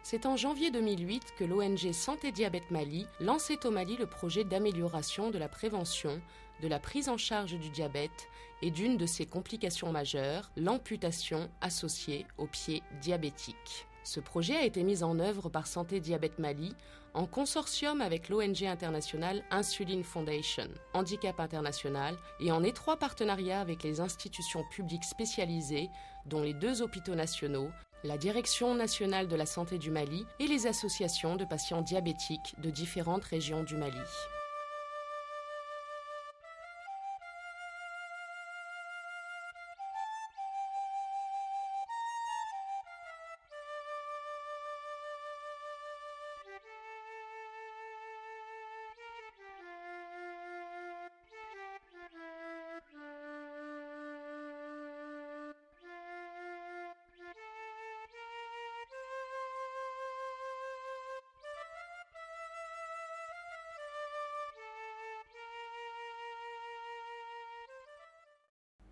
C'est en janvier 2008 que l'ONG Santé Diabète Mali lançait au Mali le projet d'amélioration de la prévention, de la prise en charge du diabète et d'une de ses complications majeures, l'amputation associée au pied diabétique. Ce projet a été mis en œuvre par Santé Diabète Mali en consortium avec l'ONG internationale Insuline Foundation, Handicap International et en étroit partenariat avec les institutions publiques spécialisées, dont les 2 hôpitaux nationaux, la Direction nationale de la santé du Mali et les associations de patients diabétiques de différentes régions du Mali.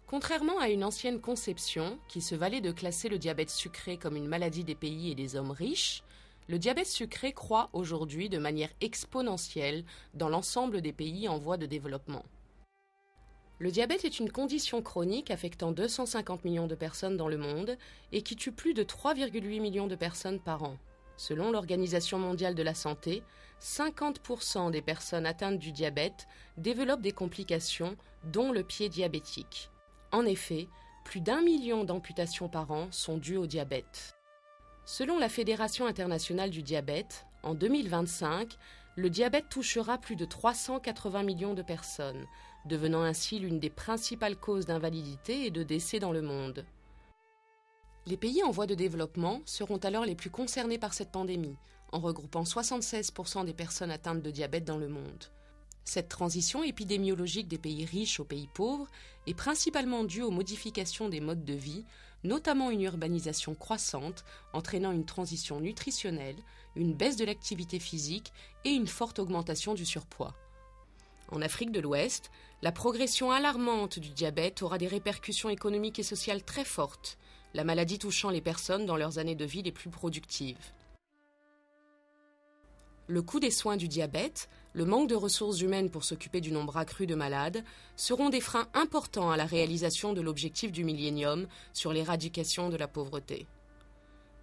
Contrairement à une ancienne conception qui se valait de classer le diabète sucré comme une maladie des pays et des hommes riches, le diabète sucré croît aujourd'hui de manière exponentielle dans l'ensemble des pays en voie de développement. Le diabète est une condition chronique affectant 250 millions de personnes dans le monde et qui tue plus de 3,8 millions de personnes par an. Selon l'Organisation mondiale de la santé, 50% des personnes atteintes du diabète développent des complications, dont le pied diabétique. En effet, plus d'1 million d'amputations par an sont dues au diabète. Selon la Fédération internationale du diabète, en 2025, le diabète touchera plus de 380 millions de personnes, devenant ainsi l'une des principales causes d'invalidité et de décès dans le monde. Les pays en voie de développement seront alors les plus concernés par cette pandémie, en regroupant 76% des personnes atteintes de diabète dans le monde. Cette transition épidémiologique des pays riches aux pays pauvres est principalement due aux modifications des modes de vie, notamment une urbanisation croissante, entraînant une transition nutritionnelle, une baisse de l'activité physique et une forte augmentation du surpoids. En Afrique de l'Ouest, la progression alarmante du diabète aura des répercussions économiques et sociales très fortes, la maladie touchant les personnes dans leurs années de vie les plus productives. Le coût des soins du diabète, le manque de ressources humaines pour s'occuper du nombre accru de malades seront des freins importants à la réalisation de l'objectif du millénium sur l'éradication de la pauvreté.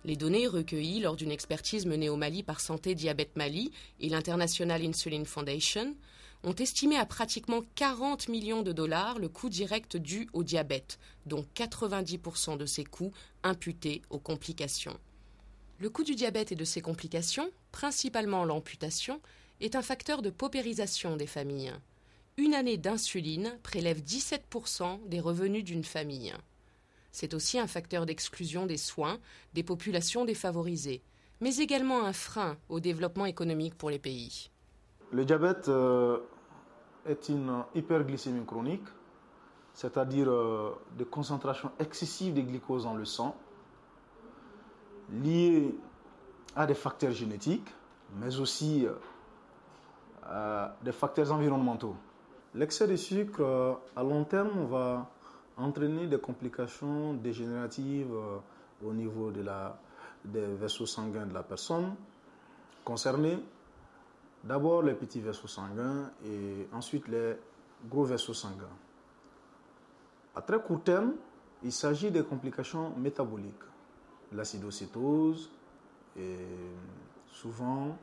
Les données recueillies lors d'une expertise menée au Mali par Santé Diabète Mali et l'International Insuline Foundation ont estimé à pratiquement 40 millions de dollars le coût direct dû au diabète, dont 90% de ces coûts imputés aux complications. Le coût du diabète et de ses complications, principalement l'amputation, est un facteur de paupérisation des familles. Une année d'insuline prélève 17% des revenus d'une famille. C'est aussi un facteur d'exclusion des soins des populations défavorisées, mais également un frein au développement économique pour les pays. Le diabète est une hyperglycémie chronique, c'est-à-dire des concentrations excessives de glucose dans le sang, liées à des facteurs génétiques, mais aussi des facteurs environnementaux. L'excès de sucre à long terme va entraîner des complications dégénératives au niveau des vaisseaux sanguins de la personne concernée. D'abord les petits vaisseaux sanguins et ensuite les gros vaisseaux sanguins. À très court terme, il s'agit des complications métaboliques, l'acidocétose et souvent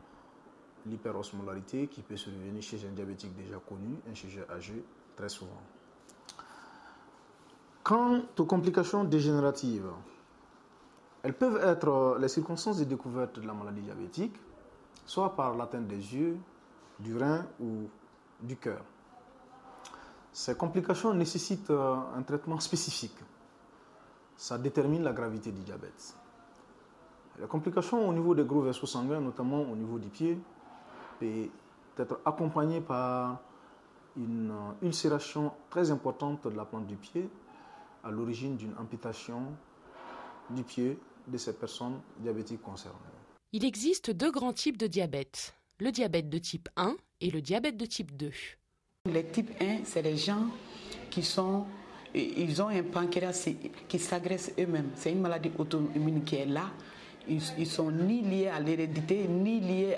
l'hyperosmolarité qui peut survenir chez un diabétique déjà connu, un sujet âgé, très souvent. Quant aux complications dégénératives, elles peuvent être les circonstances de découverte de la maladie diabétique, soit par l'atteinte des yeux, du rein ou du cœur. Ces complications nécessitent un traitement spécifique. Ça détermine la gravité du diabète. Les complications au niveau des gros vaisseaux sanguins, notamment au niveau du pied, peut être accompagnées par une ulcération très importante de la plante du pied à l'origine d'une amputation du pied de ces personnes diabétiques concernées. Il existe 2 grands types de diabète, le diabète de type 1 et le diabète de type 2. Le type 1, c'est les gens ils ont un pancréas qui s'agresse eux-mêmes. C'est une maladie auto-immune qui est là, Ils sont ni liés à l'hérédité, ni liés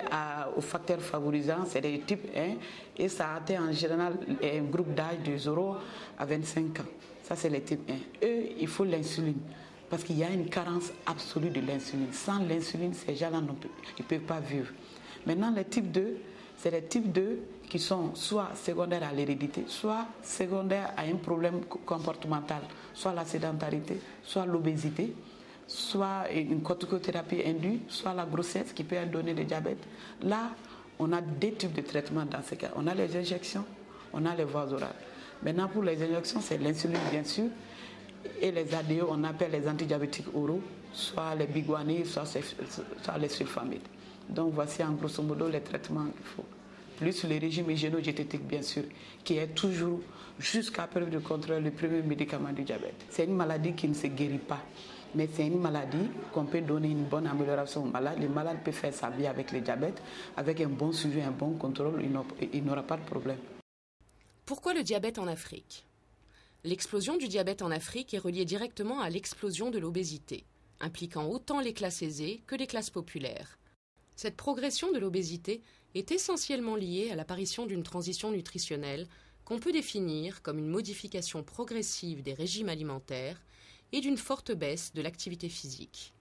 aux facteurs favorisants. C'est des types 1 et ça atteint en général un groupe d'âge de 0 à 25 ans. Ça, c'est les types 1. Eux, il faut l'insuline parce qu'il y a une carence absolue de l'insuline. Sans l'insuline, ces gens-là ne peuvent pas vivre. Maintenant, les types 2, c'est les types 2 qui sont soit secondaires à l'hérédité, soit secondaires à un problème comportemental, soit la sédentarité, soit l'obésité, soit une corticothérapie induite, soit la grossesse qui peut donner le diabète. Là, on a deux types de traitements dans ces cas. On a les injections, on a les voies orales. Maintenant, pour les injections, c'est l'insuline, bien sûr, et les ADO, on appelle les antidiabétiques oraux, soit les biguanide, soit les sulfamides. Donc, voici en grosso modo les traitements qu'il faut. Plus le régime hygiéno-diététique, bien sûr, qui est toujours, jusqu'à preuve de contraire, le premier médicament du diabète. C'est une maladie qui ne se guérit pas, mais c'est une maladie qu'on peut donner une bonne amélioration au malade. Le malade peut faire sa vie avec le diabète, avec un bon suivi, un bon contrôle, il n'aura pas de problème. Pourquoi le diabète en Afrique ? L'explosion du diabète en Afrique est reliée directement à l'explosion de l'obésité, impliquant autant les classes aisées que les classes populaires. Cette progression de l'obésité est essentiellement liée à l'apparition d'une transition nutritionnelle qu'on peut définir comme une modification progressive des régimes alimentaires et d'une forte baisse de l'activité physique.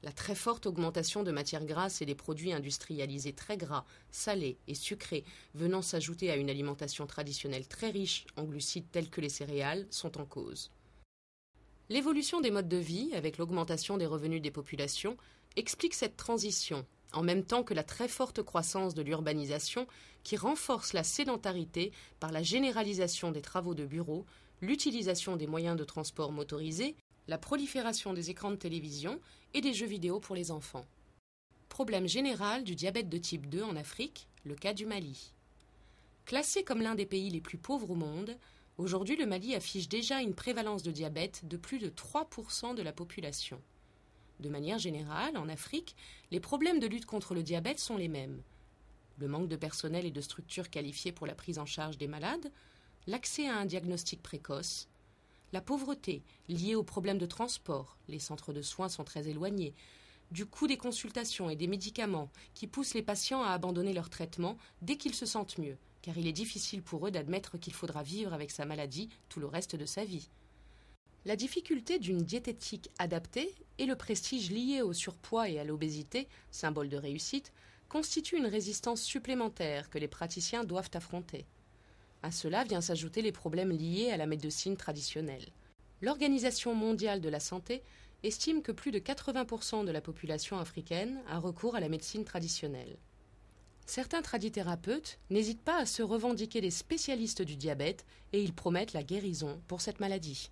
La très forte augmentation de matières grasses et des produits industrialisés très gras, salés et sucrés venant s'ajouter à une alimentation traditionnelle très riche en glucides tels que les céréales sont en cause. L'évolution des modes de vie, avec l'augmentation des revenus des populations, explique cette transition, en même temps que la très forte croissance de l'urbanisation qui renforce la sédentarité par la généralisation des travaux de bureau, l'utilisation des moyens de transport motorisés, la prolifération des écrans de télévision et des jeux vidéo pour les enfants. Problème général du diabète de type 2 en Afrique, le cas du Mali. Classé comme l'un des pays les plus pauvres au monde, aujourd'hui le Mali affiche déjà une prévalence de diabète de plus de 3% de la population. De manière générale, en Afrique, les problèmes de lutte contre le diabète sont les mêmes. Le manque de personnel et de structures qualifiées pour la prise en charge des malades, l'accès à un diagnostic précoce, la pauvreté liée aux problèmes de transport, les centres de soins sont très éloignés, du coût des consultations et des médicaments qui poussent les patients à abandonner leur traitement dès qu'ils se sentent mieux, car il est difficile pour eux d'admettre qu'il faudra vivre avec sa maladie tout le reste de sa vie. La difficulté d'une diététique adaptée et le prestige lié au surpoids et à l'obésité, symbole de réussite, constituent une résistance supplémentaire que les praticiens doivent affronter. À cela vient s'ajouter les problèmes liés à la médecine traditionnelle. L'Organisation mondiale de la santé estime que plus de 80% de la population africaine a recours à la médecine traditionnelle. Certains tradithérapeutes n'hésitent pas à se revendiquer des spécialistes du diabète et ils promettent la guérison pour cette maladie.